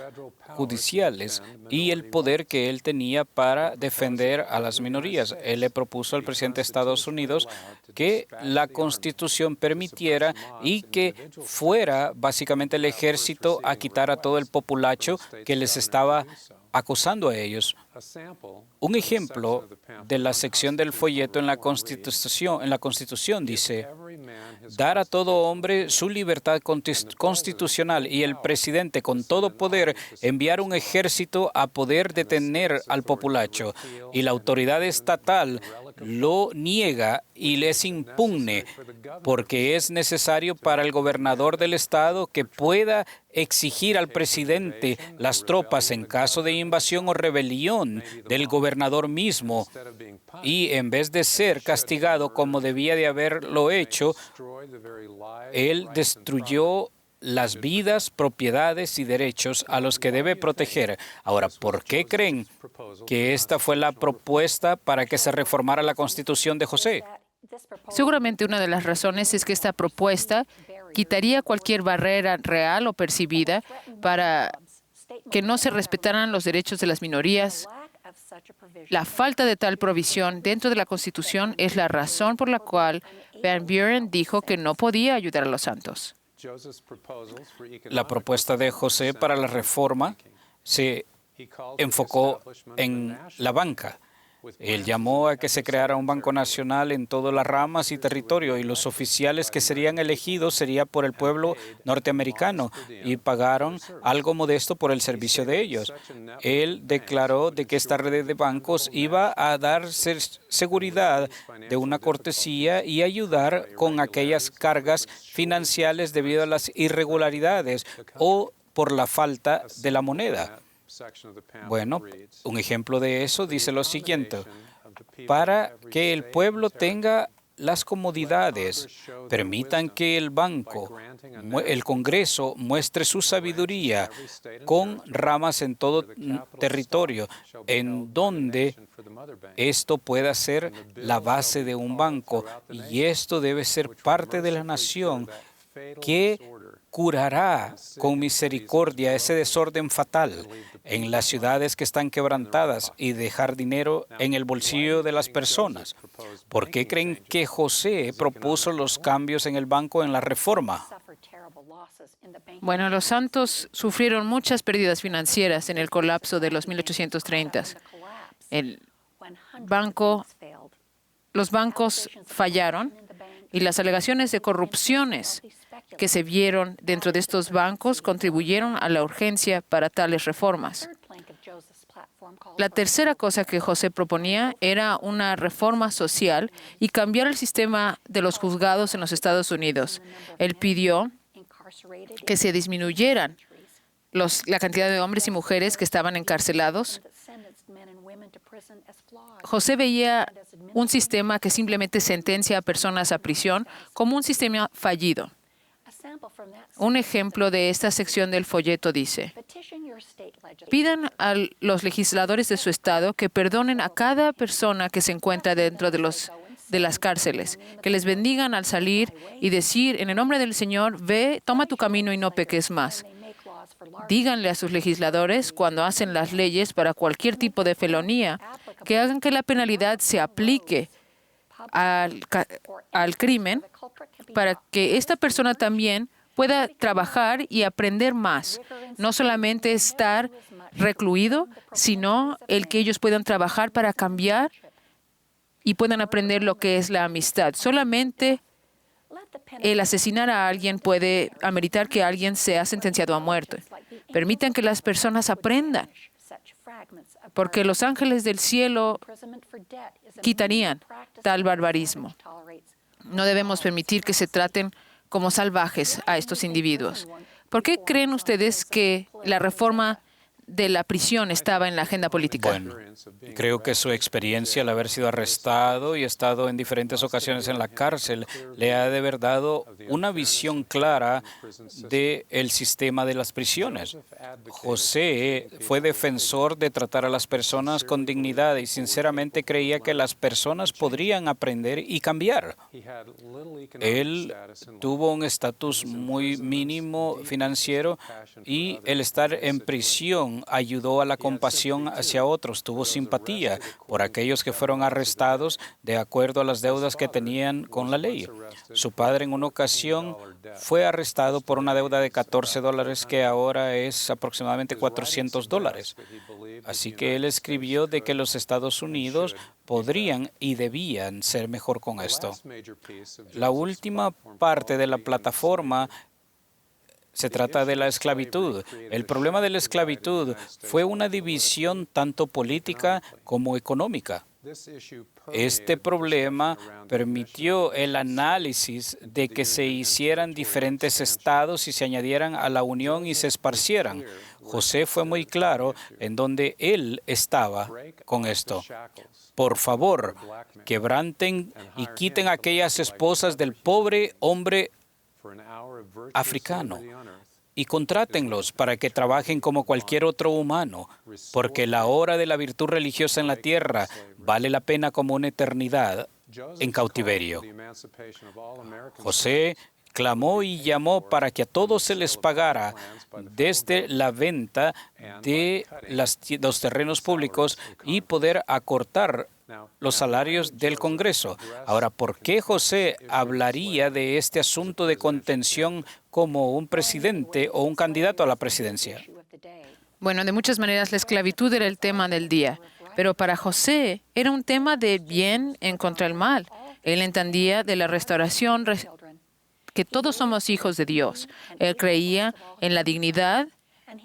judiciales y el poder que él tenía para defender a las minorías. Él le propuso al presidente de Estados Unidos que la Constitución permitiera y que fuera básicamente el ejército a quitar a todo el populacho que les estaba acosando a ellos. Un ejemplo de la sección del folleto en la Constitución dice: dar a todo hombre su libertad constitucional y el presidente con todo poder enviar un ejército a poder detener al populacho. Y la autoridad estatal lo niega y les impugne porque es necesario para el gobernador del estado que pueda exigir al presidente las tropas en caso de invasión o rebelión del gobernador mismo, y en vez de ser castigado como debía de haberlo hecho, él destruyó las vidas, propiedades y derechos a los que debe proteger. Ahora, ¿por qué creen que esta fue la propuesta para que se reformara la Constitución de José? Seguramente una de las razones es que esta propuesta quitaría cualquier barrera real o percibida para que no se respetaran los derechos de las minorías. La falta de tal provisión dentro de la Constitución es la razón por la cual Van Buren dijo que no podía ayudar a los santos. La propuesta de José para la reforma se enfocó en la banca. Él llamó a que se creara un banco nacional en todas las ramas y territorio, y los oficiales que serían elegidos serían por el pueblo norteamericano y pagaron algo modesto por el servicio de ellos. Él declaró de que esta red de bancos iba a dar seguridad de una cortesía y ayudar con aquellas cargas financieras debido a las irregularidades o por la falta de la moneda. Bueno, un ejemplo de eso dice lo siguiente: para que el pueblo tenga las comodidades, permitan que el banco, el Congreso, muestre su sabiduría con ramas en todo territorio, en donde esto pueda ser la base de un banco, y esto debe ser parte de la nación que curará con misericordia ese desorden fatal en las ciudades que están quebrantadas y dejar dinero en el bolsillo de las personas. ¿Por qué creen que José propuso los cambios en el banco en la reforma? Bueno, los santos sufrieron muchas pérdidas financieras en el colapso de los 1830s. Los bancos fallaron y las alegaciones de corrupciones que se vieron dentro de estos bancos contribuyeron a la urgencia para tales reformas. La tercera cosa que José proponía era una reforma social y cambiar el sistema de los juzgados en los Estados Unidos. Él pidió que se disminuyeran la cantidad de hombres y mujeres que estaban encarcelados. José veía un sistema que simplemente sentencia a personas a prisión como un sistema fallido. Un ejemplo de esta sección del folleto dice: pidan a los legisladores de su estado que perdonen a cada persona que se encuentra dentro de las cárceles, que les bendigan al salir y decir, en el nombre del Señor, ve, toma tu camino y no peques más. Díganle a sus legisladores, cuando hacen las leyes para cualquier tipo de felonía, que hagan que la penalidad se aplique al crimen para que esta persona también pueda trabajar y aprender más. No solamente estar recluido, sino el que ellos puedan trabajar para cambiar y puedan aprender lo que es la amistad. Solamente el asesinar a alguien puede ameritar que alguien sea sentenciado a muerte. Permitan que las personas aprendan, porque los ángeles del cielo quitarían tal barbarismo. No debemos permitir que se traten como salvajes a estos individuos. ¿Por qué creen ustedes que la reforma de la prisión estaba en la agenda política? Bueno, creo que su experiencia al haber sido arrestado y estado en diferentes ocasiones en la cárcel le ha de haber dado una visión clara del sistema de las prisiones. José fue defensor de tratar a las personas con dignidad y sinceramente creía que las personas podrían aprender y cambiar. Él tuvo un estatus muy mínimo financiero y el estar en prisión ayudó a la compasión hacia otros, tuvo simpatía por aquellos que fueron arrestados de acuerdo a las deudas que tenían con la ley. Su padre en una ocasión fue arrestado por una deuda de $14 que ahora es aproximadamente $400. Así que él escribió de que los Estados Unidos podrían y debían ser mejor con esto. La última parte de la plataforma se trata de la esclavitud. El problema de la esclavitud fue una división tanto política como económica. Este problema permitió el análisis de que se hicieran diferentes estados y se añadieran a la unión y se esparcieran. José fue muy claro en donde él estaba con esto. Por favor, quebranten y quiten aquellas esposas del pobre hombre africano y contrátenlos para que trabajen como cualquier otro humano, porque la hora de la virtud religiosa en la tierra vale la pena como una eternidad en cautiverio. José clamó y llamó para que a todos se les pagara desde la venta de los terrenos públicos y poder acortar los salarios del Congreso. Ahora, ¿por qué José hablaría de este asunto de contención como un presidente o un candidato a la presidencia? Bueno, de muchas maneras la esclavitud era el tema del día, pero para José era un tema de bien en contra del mal. Él entendía de la restauración, que todos somos hijos de Dios. Él creía en la dignidad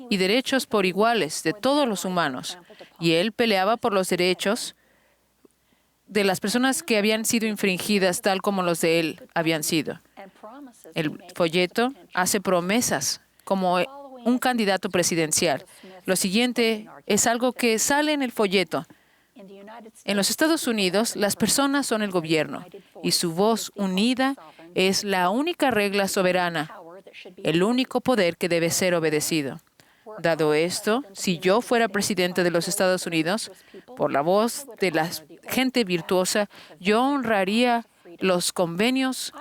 y derechos por iguales de todos los humanos, y él peleaba por los derechos de las personas que habían sido infringidas tal como los de él habían sido. El folleto hace promesas como un candidato presidencial. Lo siguiente es algo que sale en el folleto. En los Estados Unidos, las personas son el gobierno y su voz unida es la única regla soberana, el único poder que debe ser obedecido. Dado esto, si yo fuera presidente de los Estados Unidos, por la voz de la gente virtuosa, yo honraría los convenios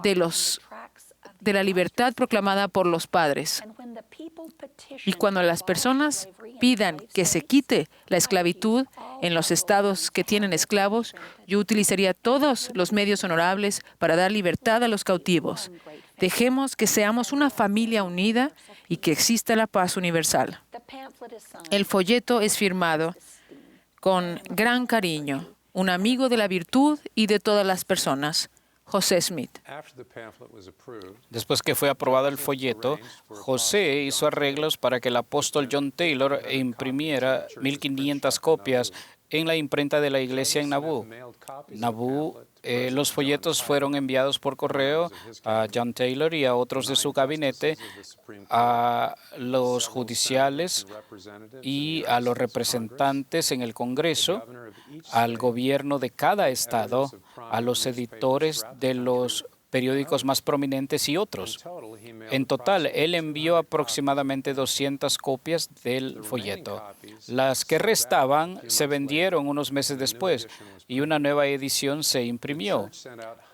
de la libertad proclamada por los padres. Y cuando las personas pidan que se quite la esclavitud en los estados que tienen esclavos, yo utilizaría todos los medios honorables para dar libertad a los cautivos. Dejemos que seamos una familia unida y que exista la paz universal. El folleto es firmado con gran cariño, un amigo de la virtud y de todas las personas, José Smith. Después que fue aprobado el folleto, José hizo arreglos para que el apóstol John Taylor imprimiera 1,500 copias en la imprenta de la iglesia en Nauvoo. Los folletos fueron enviados por correo a John Taylor y a otros de su gabinete, a los judiciales y a los representantes en el Congreso, al gobierno de cada estado, a los editores de los periódicos más prominentes y otros. En total, él envió aproximadamente 200 copias del folleto. Las que restaban se vendieron unos meses después y una nueva edición se imprimió.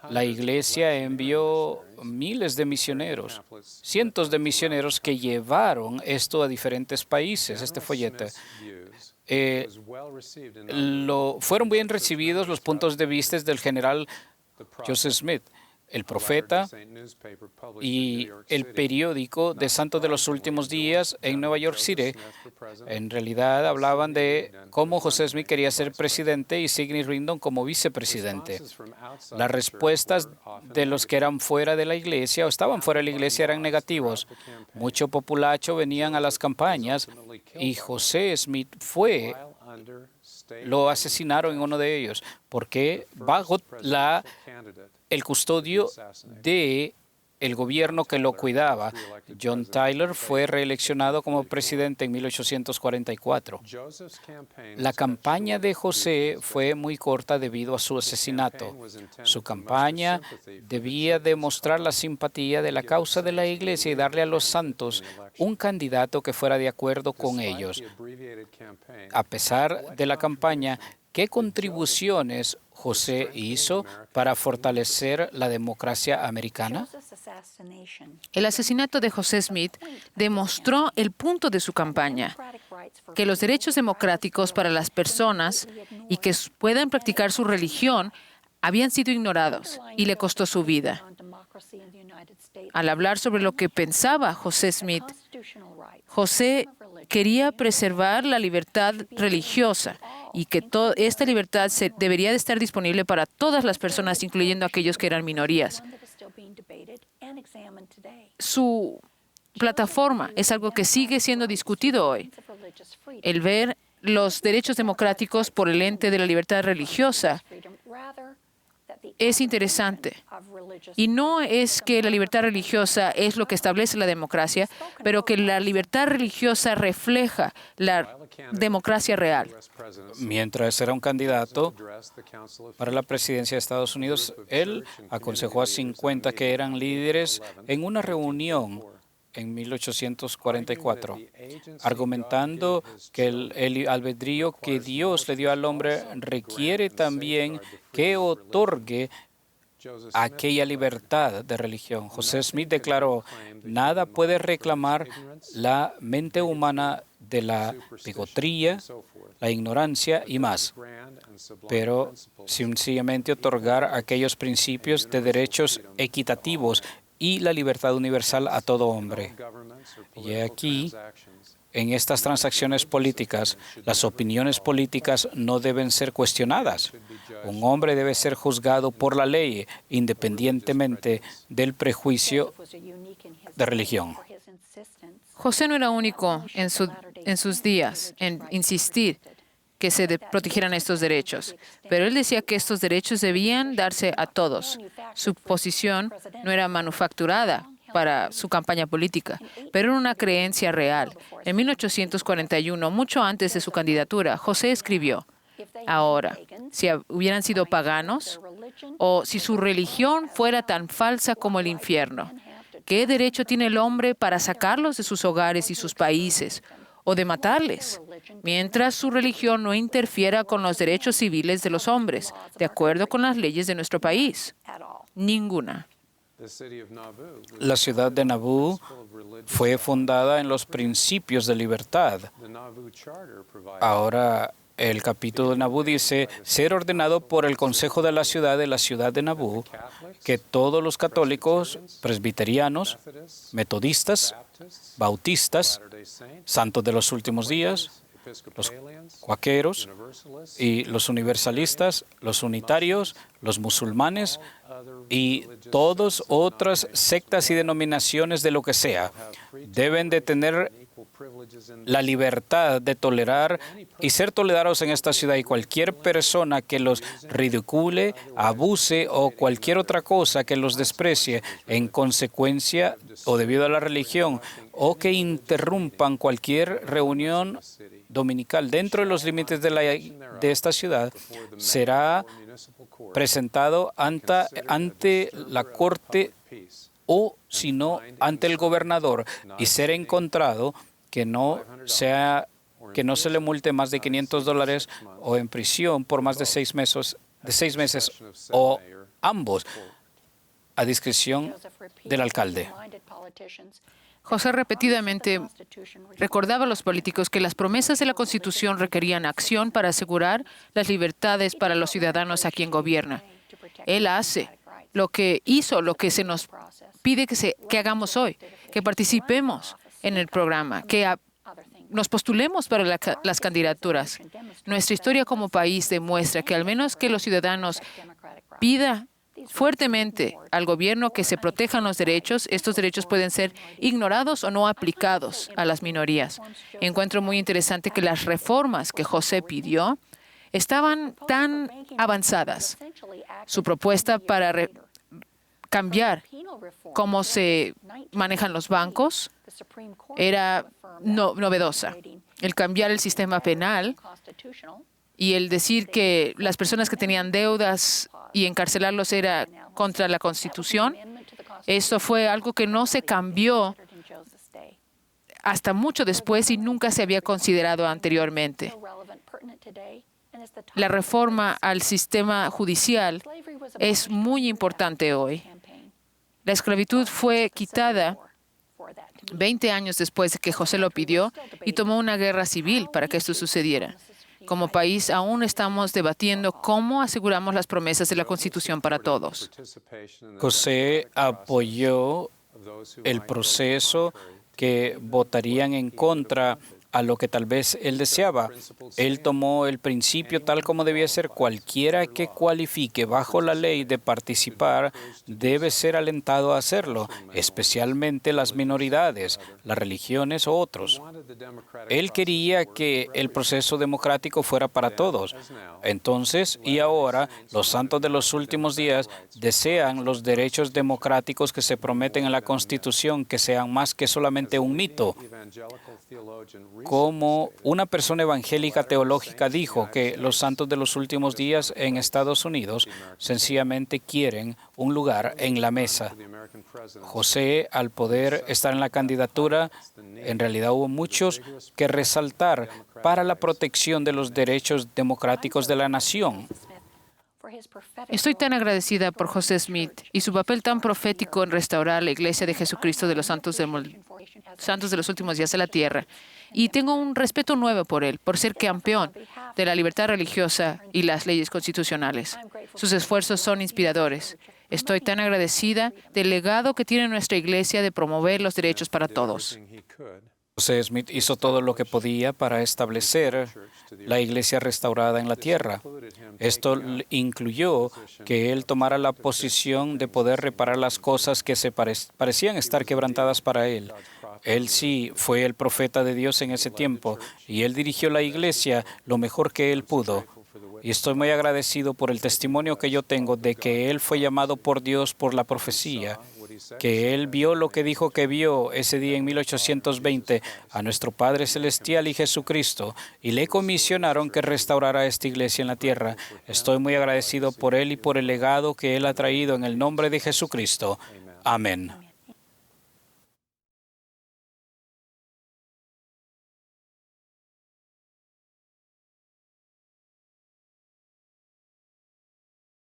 La iglesia envió miles de misioneros, cientos de misioneros que llevaron esto a diferentes países, este folleto. fueron bien recibidos los puntos de vista del general Joseph Smith, el profeta, y el periódico de Santos de los Últimos Días en Nueva York City. En realidad hablaban de cómo José Smith quería ser presidente y Sidney Rigdon como vicepresidente. Las respuestas de los que eran fuera de la iglesia o estaban fuera de la iglesia eran negativos. Mucho populacho venían a las campañas y José Smith lo asesinaron en uno de ellos, porque bajo el custodio de el gobierno que lo cuidaba. John Tyler fue reeleccionado como presidente en 1844. La campaña de José fue muy corta debido a su asesinato. Su campaña debía demostrar la simpatía de la causa de la Iglesia y darle a los santos un candidato que fuera de acuerdo con ellos. A pesar de la campaña, ¿qué contribuciones José hizo para fortalecer la democracia americana? El asesinato de José Smith demostró el punto de su campaña, que los derechos democráticos para las personas y que puedan practicar su religión habían sido ignorados y le costó su vida. Al hablar sobre lo que pensaba José Smith, José quería preservar la libertad religiosa y que esta libertad debería de estar disponible para todas las personas, incluyendo aquellos que eran minorías. Su plataforma es algo que sigue siendo discutido hoy. El ver los derechos democráticos por el ente de la libertad religiosa es interesante. Y no es que la libertad religiosa es lo que establece la democracia, pero que la libertad religiosa refleja la democracia real. Mientras era un candidato para la presidencia de Estados Unidos, él aconsejó a 50 que eran líderes en una reunión en 1844, argumentando que el albedrío que Dios le dio al hombre requiere también que otorgue aquella libertad de religión. José Smith declaró: nada puede reclamar la mente humana de la bigotría, la ignorancia y más, pero sencillamente otorgar aquellos principios de derechos equitativos y la libertad universal a todo hombre. Y aquí, en estas transacciones políticas, las opiniones políticas no deben ser cuestionadas. Un hombre debe ser juzgado por la ley, independientemente del prejuicio de religión. José no era único en sus días en insistir que se protegieran estos derechos, pero él decía que estos derechos debían darse a todos. Su posición no era manufacturada para su campaña política, pero era una creencia real. En 1841, mucho antes de su candidatura, José escribió: ahora, si hubieran sido paganos o si su religión fuera tan falsa como el infierno, ¿qué derecho tiene el hombre para sacarlos de sus hogares y sus países o de matarles, mientras su religión no interfiera con los derechos civiles de los hombres, de acuerdo con las leyes de nuestro país? Ninguna. La ciudad de Nauvoo fue fundada en los principios de libertad. Ahora, el capítulo de Nauvoo dice: ser ordenado por el Consejo de la Ciudad de Nauvoo, que todos los católicos, presbiterianos, metodistas, bautistas, santos de los últimos días, los cuáqueros y los universalistas, los unitarios, los musulmanes y todas otras sectas y denominaciones de lo que sea, deben de tener la libertad de tolerar y ser tolerados en esta ciudad, y cualquier persona que los ridicule, abuse o cualquier otra cosa que los desprecie en consecuencia o debido a la religión, o que interrumpan cualquier reunión dominical dentro de los límites de esta ciudad, será presentado ante la corte o, si no, ante el gobernador, y ser encontrado que no se le multe más de $500 o en prisión por más de 6 meses o ambos, a discreción del alcalde. José repetidamente recordaba a los políticos que las promesas de la Constitución requerían acción para asegurar las libertades para los ciudadanos a quien gobierna. Él hace lo que se nos pide que hagamos hoy, que participemos en el programa, que nos postulemos para las candidaturas. Nuestra historia como país demuestra que al menos que los ciudadanos pidan fuertemente al gobierno que se protejan los derechos, estos derechos pueden ser ignorados o no aplicados a las minorías. Encuentro muy interesante que las reformas que José pidió estaban tan avanzadas. Su propuesta para cambiar cómo se manejan los bancos era novedosa. El cambiar el sistema penal y el decir que las personas que tenían deudas y encarcelarlos era contra la Constitución, esto fue algo que no se cambió hasta mucho después y nunca se había considerado anteriormente. La reforma al sistema judicial es muy importante hoy. La esclavitud fue quitada 20 años después de que José lo pidió y tomó una guerra civil para que esto sucediera. Como país, aún estamos debatiendo cómo aseguramos las promesas de la Constitución para todos. José apoyó el proceso que votarían en contra a lo que tal vez él deseaba. Él tomó el principio tal como debía ser. Cualquiera que cualifique bajo la ley de participar debe ser alentado a hacerlo, especialmente las minoridades, las religiones o otros. Él quería que el proceso democrático fuera para todos. Entonces, y ahora, los santos de los últimos días desean los derechos democráticos que se prometen en la Constitución, que sean más que solamente un mito. Como una persona evangélica teológica dijo que los santos de los últimos días en Estados Unidos sencillamente quieren un lugar en la mesa. José, al poder estar en la candidatura, en realidad hubo muchos que resaltar para la protección de los derechos democráticos de la nación. Estoy tan agradecida por José Smith y su papel tan profético en restaurar la Iglesia de Jesucristo de los santos de los últimos días de la tierra. Y tengo un respeto nuevo por él, por ser campeón de la libertad religiosa y las leyes constitucionales. Sus esfuerzos son inspiradores. Estoy tan agradecida del legado que tiene nuestra Iglesia de promover los derechos para todos. José Smith hizo todo lo que podía para establecer la iglesia restaurada en la tierra. Esto incluyó que él tomara la posición de poder reparar las cosas que se parecían estar quebrantadas para él. Él sí fue el profeta de Dios en ese tiempo y él dirigió la iglesia lo mejor que él pudo. Y estoy muy agradecido por el testimonio que yo tengo de que él fue llamado por Dios por la profecía, que él vio lo que dijo que vio ese día en 1820 a nuestro Padre Celestial y Jesucristo, y le comisionaron que restaurara esta iglesia en la tierra. Estoy muy agradecido por él y por el legado que él ha traído en el nombre de Jesucristo. Amén.